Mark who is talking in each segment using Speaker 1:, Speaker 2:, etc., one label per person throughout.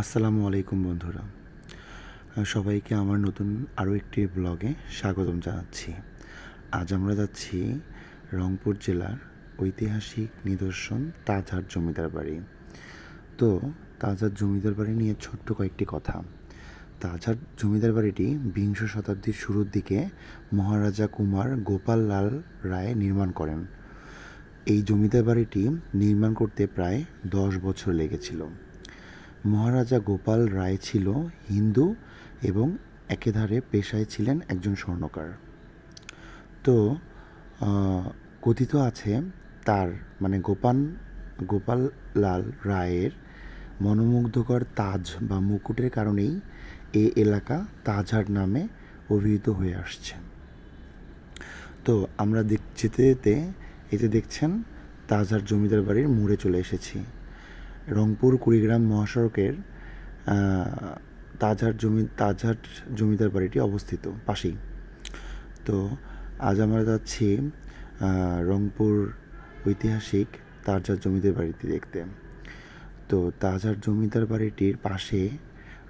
Speaker 1: আসসালামু আলাইকুম বন্ধুরা। সবাইকে আমার নতুন আরও একটি ব্লগে স্বাগতম জানাচ্ছি। আজ আমরা যাচ্ছি রংপুর জেলার ঐতিহাসিক নিদর্শন তাজহাট জমিদার বাড়ি। তো তাজহাট জমিদার বাড়ি নিয়ে ছোট্ট কয়েকটি কথা। তাজহাট জমিদার বাড়িটি বিংশ শতাব্দীর শুরুর দিকে মহারাজা কুমার গোপাল লাল রায় নির্মাণ করেন। এই জমিদার বাড়িটি নির্মাণ করতে প্রায় 10 বছর লেগেছিল। মহারাজা গোপাল রায় ছিল হিন্দু এবং একেধারে পেশায় ছিলেন একজন স্বর্ণকার। তো কথিত আছে তার গোপাল লাল রায়ের মনোমুগ্ধকর তাজ বা মুকুটের কারণেই এ এলাকা তাজহাট নামে অভিহিত হয়ে আসছে। তো আমরা যেতে যেতে এই যে দেখছেন তাজহাট জমিদার বাড়ির মোড়ে চলে এসেছি। রংপুর কুড়িগ্রাম মহাসড়কের তাজহাট জমিদার বাড়িটি অবস্থিত পাশেই। তো আজ আমরা যাচ্ছি রংপুর ঐতিহাসিক তাজহাট জমিদার বাড়িটি দেখতে। তো তাজহাট জমিদার বাড়িটির পাশে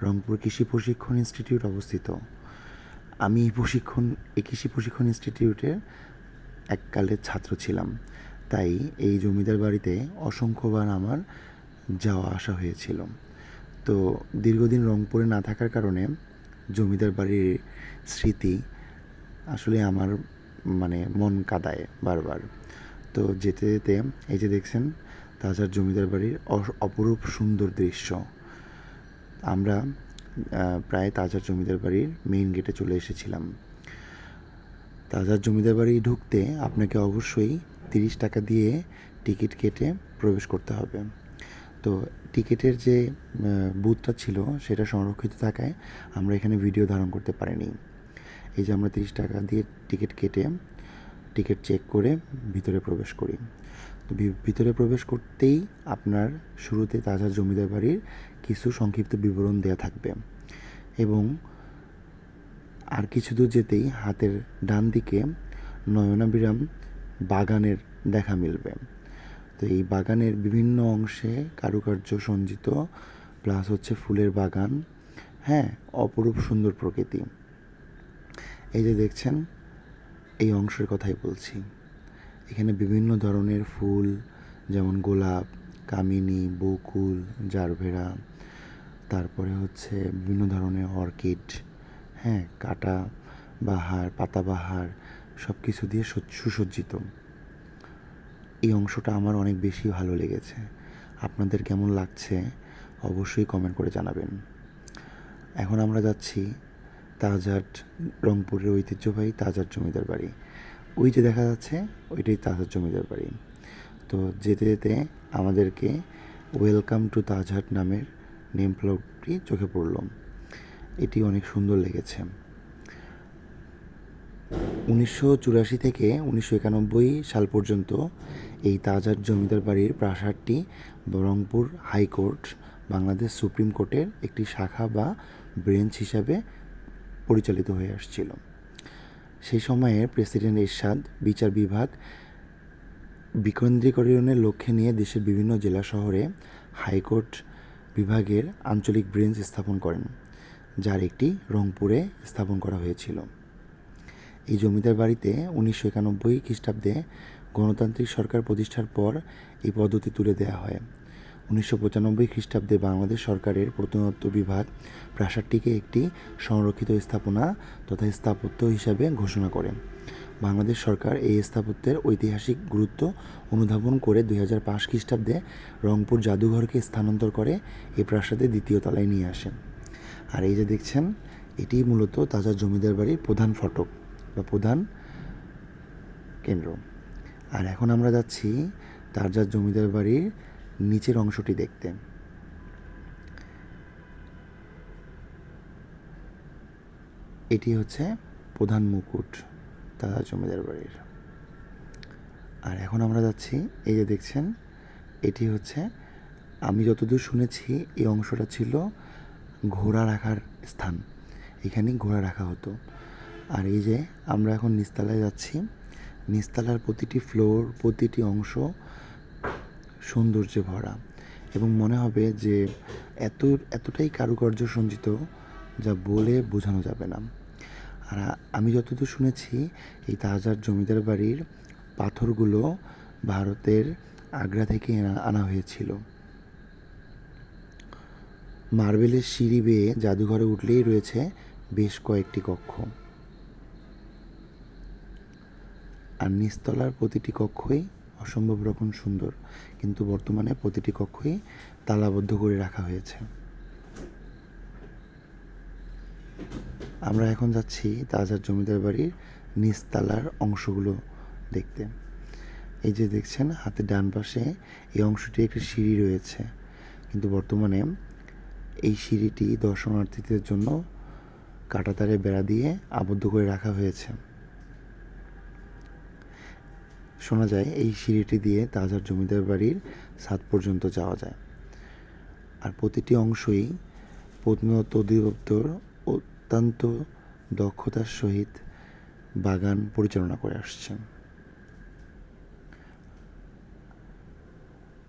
Speaker 1: রংপুর কৃষি প্রশিক্ষণ ইনস্টিটিউট অবস্থিত। আমি এই কৃষি প্রশিক্ষণ ইনস্টিটিউটের এককালের ছাত্র ছিলাম, তাই এই জমিদার বাড়িতে অসংখ্যবার আমার যাওয়া আসা হয়েছিল। তো দীর্ঘদিন রংপুরে না থাকার কারণে জমিদার বাড়ির স্মৃতি আসলে আমার মন কাঁদায় বারবার। তো যেতে যেতে এই যে দেখছেন তাজহাট জমিদার বাড়ির অপরূপ সুন্দর দৃশ্য। আমরা প্রায় তাজহাট জমিদার বাড়ির মেইন গেটে চলে এসেছিলাম। তাজহাট জমিদার বাড়ি ঢুকতে আপনাকে অবশ্যই 30 টাকা দিয়ে টিকিট কেটে প্রবেশ করতে হবে। তো টিকিটের যে বুথটা ছিল সেটা সংরক্ষিত থাকায় আমরা এখানে ভিডিও ধারণ করতে পারিনি। এই যে আমরা 30 টাকা দিয়ে টিকিট কেটে টিকিট চেক করে ভিতরে প্রবেশ করি। তো ভিতরে প্রবেশ করতেই আপনার শুরুতে তাজহাট জমিদার বাড়ির কিছু সংক্ষিপ্ত বিবরণ দেওয়া থাকবে এবং আর কিছু দূর যেতেই হাতের ডান দিকে নয়নাভিরাম বাগানের দেখা মিলবে। তো এই বাগানের বিভিন্ন অংশে কারুকার্য সজ্জিত, প্লাস হচ্ছে ফুলের বাগান। হ্যাঁ, অপরূপ সুন্দর প্রকৃতি। এই যে দেখছেন এই অংশের কথাই বলছি। এখানে বিভিন্ন ধরনের ফুল যেমন গোলাপ, কামিনী, বকুল, জারভেরা, তারপরে হচ্ছে বিভিন্ন ধরনের অর্কিড, হ্যাঁ, কাটা বাহার, পাতাবাহার সব কিছু দিয়ে সুসজ্জিত। এই অংশটা আমার অনেক বেশি ভালো লেগেছে। আপনাদের কেমন লাগছে অবশ্যই কমেন্ট করে জানাবেন। এখন আমরা যাচ্ছি তাজহাট রংপুরের ঐতিহ্যবাহী তাজহাট জমিদার বাড়ি। ওই যে দেখা যাচ্ছে ওইটাই তাজহাট জমিদার বাড়ি। তো যেতে যেতে আমাদেরকে ওয়েলকাম টু তাজহাট নামের নেম প্লেটটি চোখে পড়ল। এটি অনেক সুন্দর লেগেছে। 1984 থেকে 1991 সাল পর্যন্ত এই তাজহাট জমিদার বাড়ির প্রাসাদটি রংপুর হাইকোর্ট, বাংলাদেশ সুপ্রিম কোর্টের একটি শাখা বা ব্রেঞ্চ হিসাবে পরিচালিত হয়ে আসছিল। সেই সময়ে প্রেসিডেন্ট এরশাদ বিচার বিভাগ বিকেন্দ্রীকরণের লক্ষ্যে নিয়ে দেশের বিভিন্ন জেলা শহরে হাইকোর্ট বিভাগের আঞ্চলিক ব্রেঞ্চ স্থাপন করেন, যার একটি রংপুরে স্থাপন করা হয়েছিল। এই জমিদার বাড়িতে 1991 খ্রিস্টাব্দে গণতান্ত্রিক সরকার প্রতিষ্ঠার পর এই পদ্ধতি তুলে দেওয়া হয়। 1995 খ্রিস্টাব্দে বাংলাদেশ সরকারের প্রত্নতত্ত্ব বিভাগ প্রাসাদটিকে একটি সংরক্ষিত স্থাপনা তথা স্থাপত্য হিসাবে ঘোষণা করে। বাংলাদেশ সরকার এই স্থাপত্যের ঐতিহাসিক গুরুত্ব অনুধাবন করে 2005 খ্রিস্টাব্দে রংপুর জাদুঘরকে স্থানান্তর করে এই প্রাসাদের দ্বিতীয় তলায় নিয়ে আসে। আর এই যে দেখছেন এটি মূলত তাজহাট জমিদার বাড়ির প্রধান ফটক বা প্রধান কেন্দ্র। আর এখন আমরা যাচ্ছি তাজহাট জমিদার বাড়ির নিচের অংশটি দেখতে। এটি হচ্ছে প্রধান মুকুট তাজহাট জমিদার বাড়ির। আর এখন আমরা যাচ্ছি, এই যে দেখছেন এটি হচ্ছে, আমি যতদূর শুনেছি এই অংশটা ছিল ঘোড়া রাখার স্থান, এখানেই ঘোড়া রাখা হতো। আর এই যে আমরা এখন নিচতলায় যাচ্ছি, নিচতলার প্রতিটি ফ্লোর, প্রতিটি অংশ সৌন্দর্যে ভরা এবং মনে হবে যে এতটাই কারুকার্য সঞ্চিত যা বলে বোঝানো যাবে না। আর আমি যতদূর শুনেছি এই তাজহার জমিদার বাড়ির পাথরগুলো ভারতের আগ্রা থেকে আনা হয়েছিল। মার্বেলের সিঁড়ি বেয়ে জাদুঘরে উঠলেই রয়েছে বেশ কয়েকটি কক্ষ, আর নিচতলার প্রতিটি কক্ষই অসম্ভব রকম সুন্দর, কিন্তু বর্তমানে প্রতিটি কক্ষই তালাবদ্ধ করে রাখা হয়েছে। আমরা এখন যাচ্ছি তাজহার জমিদার বাড়ির নিচতলার অংশগুলো দেখতে। এই যে দেখছেন হাতের ডান পাশে এই অংশটি একটি সিঁড়ি রয়েছে, কিন্তু বর্তমানে এই সিঁড়িটি দর্শনার্থীদের জন্য কাঁটাতারে বেড়া দিয়ে আবদ্ধ করে রাখা হয়েছে। শোনা যায় এই সিঁড়িটি দিয়ে তাজহার জমিদার বাড়ির ছাদ পর্যন্ত যাওয়া যায়। আর প্রতিটি অংশই প্রত্নতত্ত্ব অধিদপ্তর অত্যন্ত দক্ষতার সহিত বাগান পরিচালনা করে আসছে।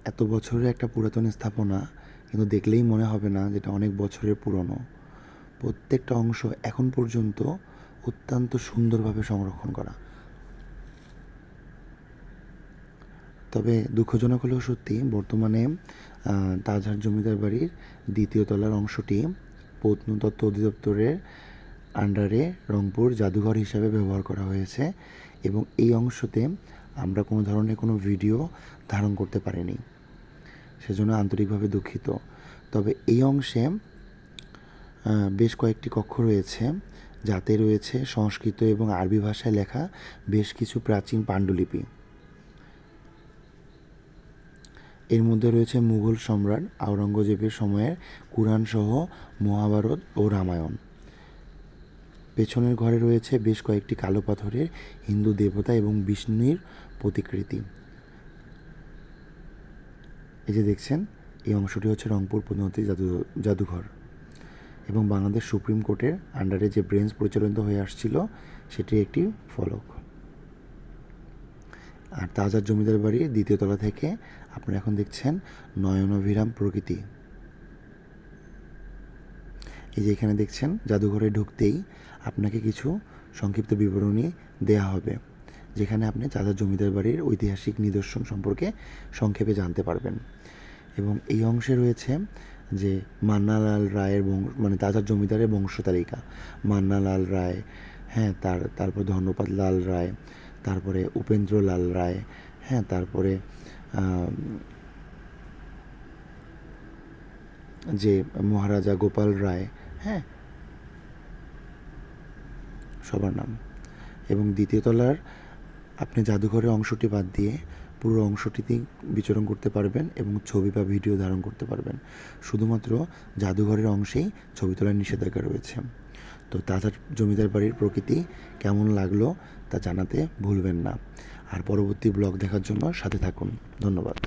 Speaker 1: এত বছরের একটা পুরাতন স্থাপনা, কিন্তু দেখলেই মনে হবে না যেটা অনেক বছরের পুরনো। প্রত্যেকটা অংশ এখন পর্যন্ত অত্যন্ত সুন্দরভাবে সংরক্ষণ করা। তবে দুঃখজনক হলেও সত্যি, বর্তমানে তাজহার জমিদার বাড়ির দ্বিতীয় তলার অংশটি প্রত্নতত্ত্ব অধিদপ্তরের আন্ডারে রংপুর জাদুঘর হিসাবে ব্যবহার করা হয়েছে, এবং এই অংশতে আমরা কোনো ধরনের কোনো ভিডিও ধারণ করতে পারিনি, সেজন্য আন্তরিকভাবে দুঃখিত। তবে এই অংশে বেশ কয়েকটি কক্ষ রয়েছে, যাতে রয়েছে সংস্কৃত এবং আরবি ভাষায় লেখা বেশ কিছু প্রাচীন পাণ্ডুলিপি। এর মধ্যে রয়েছে মুঘল সম্রাট আওরঙ্গজেবের সময়ের কুরআন সহ মহাভারত ও রামায়ণ। পেছনের ঘরে রয়েছে বেশ কয়েকটি কালো পাথরের হিন্দু দেবতা এবং বিষ্ণুর প্রতিকৃতি। এই যে দেখছেন এই অংশটি হচ্ছে রংপুর প্রত্নতাত্ত্বিক জাদুঘর, এবং বাংলাদেশ সুপ্রিম কোর্টের আন্ডারে যে ব্রেঞ্চ পরিচালিত হয়ে আসছিল সেটির একটি ফলক। আর তাজহার জমিদার বাড়ির দ্বিতীয় তলা থেকে আপনারা এখন দেখছেন নয়নাভিরাম প্রকৃতি। এই যে এখানে দেখছেন জাদুঘরে ঢুকতেই আপনাকে কিছু সংক্ষিপ্ত বিবরণী দেয়া হবে, যেখানে আপনি তাজহার জমিদার বাড়ির ঐতিহাসিক নিদর্শন সম্পর্কে সংক্ষেপে জানতে পারবেন। এবং এই অংশে রয়েছে যে মান্নালাল রায়ের মানে তাজহার জমিদারের বংশতালিকা। মান্নালাল রায়, হ্যাঁ, তারপর ধর্মপাল লাল রায়, তারপরে উপেন্দ্রলাল রায়, হ্যাঁ, তারপরে যে মহারাজা গোপাল রায়, হ্যাঁ, সবার নাম। এবং দ্বিতীয় তলার আপনি জাদুঘরের অংশটি বাদ দিয়ে পুরো অংশটিতেই বিচরণ করতে পারবেন এবং ছবি বা ভিডিও ধারণ করতে পারবেন। শুধুমাত্র জাদুঘরের অংশেই ছবি তোলার নিষেধাজ্ঞা রয়েছে। তো তাজহার জমিদার বাড়ির প্রকৃতি কেমন লাগলো তা জানাতে ভুলবেন না। আর পরবর্তী ব্লগ দেখার জন্য সাথে থাকুন। ধন্যবাদ।